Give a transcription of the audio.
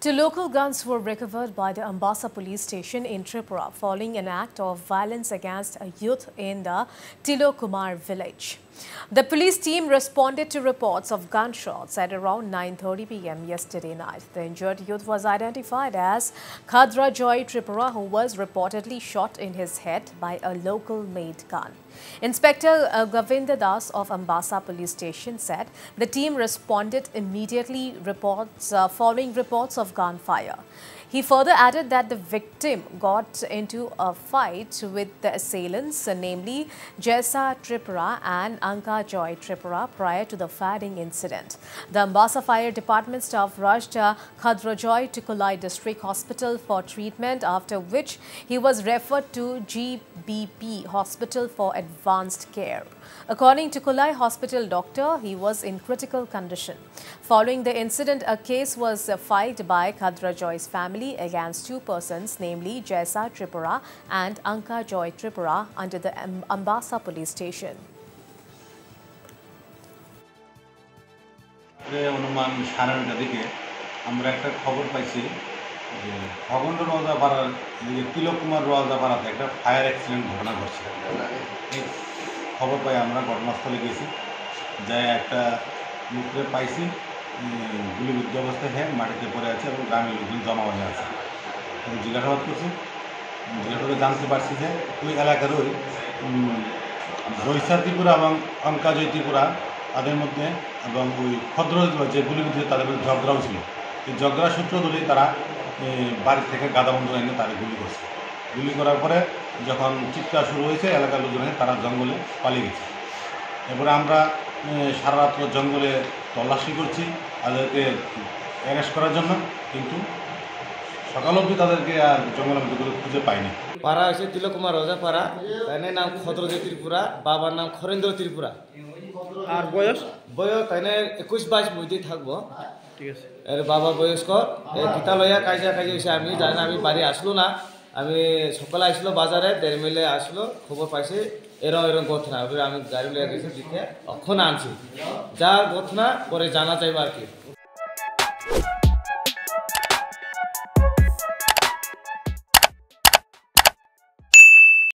Two local guns were recovered by the Ambassa police station in Tripura following an act of violence against a youth in the Tilokumar village. The police team responded to reports of gunshots at around 9:30 p.m. yesterday night. The injured youth was identified as Khadra Joy Tripura, who was reportedly shot in his head by a local-made gun. Inspector Govinda Das of Ambassa police station said the team responded immediately following reports of gunfire. He further added that the victim got into a fight with the assailants, namely Jaisa Tripura and Anka Joy Tripura, prior to the firing incident. The Ambassa Fire Department staff rushed Khadra Joy to Kulai District Hospital for treatment, after which he was referred to GBP Hospital for advanced care. According to Kulai Hospital doctor, he was in critical condition. Following the incident, a case was filed by Khadra Joy's family against two persons, namely Jaisa Tripura and Anka Joy Tripura, under the Ambassa police station. অনুমান 9:30টার দিকে আমরা একটা খবর পাইছি যে খগন্ড রওয়াজাপাড়ার তিলকুমার রওয়াজাপাড়াতে একটা fire accident ঘটনা ঘটছে। এই খবর পাই আমরা ঘটনাস্থলে গেছি, যাই একটা লোককে পাইছি গুলিবিদ্ধ অবস্থায় মাটিতে পড়ে আছে এবং গ্রামের লোকজন জমা হয়ে আছে। জিজ্ঞাসাবাদ করছি, জিজ্ঞাসাবাদে জানতে পারছি যে ওই এলাকার ওই জয়সা ত্রিপুরা এবং অঙ্কা জয় ত্রিপুরা তাদের মধ্যে এবং ওই খদ্র যে গুলিবিদ্ধ তাদের মধ্যে ঝগড়াও ছিল। এই ঝগড়া সূত্র ধরেই তারা বাড়ি থেকে গাদাবন্ধ এনে তারা গুলি করছে। গুলি করার পরে যখন চিৎকার শুরু হয়েছে, এলাকার লোকজন তারা জঙ্গলে পালিয়ে গেছে। এরপরে আমরা সারা রাত্র জঙ্গলে তল্লাশি করছি তাদেরকে অ্যারেস্ট করার জন্য, কিন্তু সকাল অবধি তাদেরকে আর জঙ্গলের মধ্যে খুঁজে পাইনি। পাড়া হয়েছে তিলকুমার রওয়াজাপাড়া, তাই নাম খদ্রজয় ত্রিপুরা, বাবার নাম খরেন্দ্র ত্রিপুরা। আর বয়স তাই 21-22 মধ্যেই থাকবো। ঠিক আছে। এর বাবা বয়স্ক গীতা লইয়া কাজে হয়েছে, আমি জানি না, আমি বাড়ি আসলো না। আমি সকালে আসলো বাজারে, 1.5 মাইলে আসলো, খবর পাইছি এরম ঘটনা। আমি গাড়ি লিয়ে গেছি দিতে, অক্ষণ আনছি যা ঘটনা পরে জানা চাইব আর কি।